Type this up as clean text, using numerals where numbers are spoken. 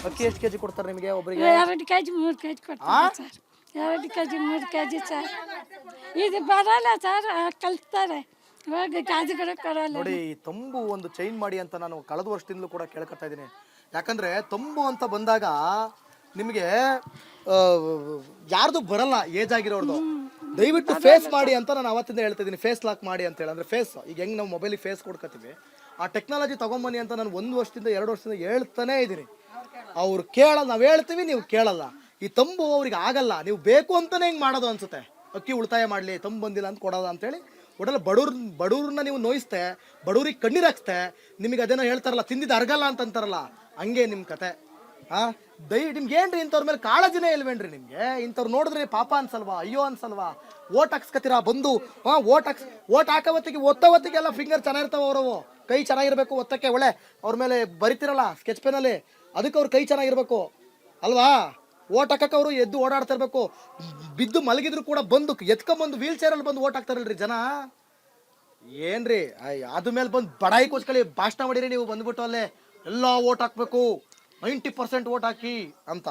ಅಕ್ಕಿ ಎಷ್ಟು ಕೆಜಿ ಕೊಡ್ತಾರೆ ನಿಮಗೆ ಒಬ್ಬರಿಗೆ? 2 ಕೆಜಿ 3 ಕೆಜಿ ಕೊಡ್ತಾರೆ ಸರ್. 2 KG 3 KG sir. ಇದು ಬರಲ್ಲ ಸರ್, ಕಲಿಸ್ತಾರೆ ಹೋಗಿ ಗಾಜಿಗಳು ಕೊಡಲ್ಲ. ನೋಡಿ, ತಂಬು ಒಂದು ಚೈನ್ ಮಾಡಿ ಅಂತ ನಾನು ಕಳೆದ ವರ್ಷದಿಂದಲೂ ಕೂಡ ಕೇಳ್ಕೊತಾ ಇದ್ದೀನಿ. ಯಾಕಂದ್ರೆ ತಂಬು ಅಂತ ಬಂದಾಗ ನಿಮಗೆ ಯಾರ್ದು ಬರಲ್ಲ, ಏಜ್ ಆಗಿರೋರ್ದು. ದಯವಿಟ್ಟು ಫೇಸ್ ಮಾಡಿ ಅಂತ ನಾನು ಅವತ್ತಿಂದ ಹೇಳ್ತಾ ಇದ್ದೀನಿ. ಫೇಸ್ ಲಾಕ್ ಮಾಡಿ ಅಂತ ಹೇಳಿ, ಅಂದ್ರೆ ಫೇಸ್ ಈಗ ಹೆಂಗೆ ನಾವು ಮೊಬೈಲಿಗೆ ಫೇಸ್ ಕೊಡ್ಕೊತೀವಿ, ಆ ಟೆಕ್ನಾಲಜಿ ತಗೊಂಬನ್ನಿ ಅಂತ ನಾನು 1 ವರ್ಷದಿಂದ 2 ವರ್ಷದಿಂದ ಹೇಳ್ತಾನೇ ಇದ್ದೀನಿ. ಅವ್ರು ಕೇಳಲ್ಲ, ನಾವು ಹೇಳ್ತೀವಿ, ನೀವು ಕೇಳಲ್ಲ. ಈ ತಂಬು ಅವ್ರಿಗೆ ಆಗಲ್ಲ, ನೀವು ಬೇಕು ಅಂತಾನೆ ಹಿಂಗೆ ಮಾಡೋದು ಅನ್ಸುತ್ತೆ. ಅಕ್ಕಿ ಉಳಿತಾಯ ಮಾಡಲಿ, ತಂಬು ಬಂದಿಲ್ಲ ಅಂತ ಕೊಡೋದ ಅಂತೇಳಿ ಒಡಲ್ಲ ಬಡವ್ರನ್ನ ನೀವು ನೋಯಿಸ್ತೆ, ಬಡವ್ರಿಗೆ ಕಣ್ಣೀರು ಹಾಕ್ಸ್ತೆ. ನಿಮಗೆ ಅದೇನೋ ಹೇಳ್ತಾರಲ್ಲ, ತಿಂದಿದ್ದು ಅರ್ಗಲ್ಲ ಅಂತ ಅಂತಾರಲ್ಲ, ಹಂಗೆ ನಿಮ್ಮ ಕತೆ. ನಿಮ್ಗೆ ಏನ್ರಿ ಇಂಥವ್ರ ಮೇಲೆ ಕಾಳಜಿನೇ ಇಲ್ವೇನ್ರಿ ನಿಮ್ಗೆ? ಇಂಥವ್ರು ನೋಡಿದ್ರೆ ಪಾಪ ಅನ್ಸಲ್ವಾ, ಅಯ್ಯೋ ಅನ್ಸಲ್ವಾ? ಓಟ್ ಹಾಕ್ಸ್ಕತ್ತೀರಾ ಬಂದು, ಓಟ್ ಹಾಕೋವತ್ತಿಗೆ ಒತ್ತವತ್ತಿಗೆಲ್ಲ ಫಿಂಗರ್ ಚೆನ್ನಾಗಿರ್ತಾವ, ಅವರವು ಕೈ ಚೆನ್ನಾಗಿರ್ಬೇಕು ಒತ್ತಕ್ಕೆ. ಒಳ್ಳೆ ಅವ್ರ ಮೇಲೆ ಬರಿತಿರಲ್ಲ ಸ್ಕೆಚ್ ಪೆನಲ್ಲಿ, ಅದಕ್ಕೆ ಅವ್ರ ಕೈ ಚೆನ್ನಾಗಿರ್ಬೇಕು ಅಲ್ವಾ? ಓಟ್ ಹಾಕಕ್ಕೆ ಅವರು ಎದ್ದು ಓಡಾಡ್ತಾ ಇರ್ಬೇಕು. ಬಿದ್ದು ಮಲಗಿದ್ರು ಕೂಡ ಬಂದು ಎತ್ಕೊಂಬಂದು ವೀಲ್ ಚೇರಲ್ಲಿ ಬಂದು ಓಟ್ ಹಾಕ್ತಾರಲ್ರಿ ಜನ. ಏನ್ರಿ ಅದ ಮೇಲೆ ಬಂದು ಬಡಾಯಿ ಕೂಸ್ಕೊಳ್ಳಿ, ಭಾಷಣ ಮಾಡಿರಿ ನೀವು ಬಂದ್ಬಿಟ್ಟು ಅಲ್ಲೇ ಎಲ್ಲ ಓಟ್ ಹಾಕ್ಬೇಕು, 90% ಓಟ್ ಹಾಕಿ ಅಂತ.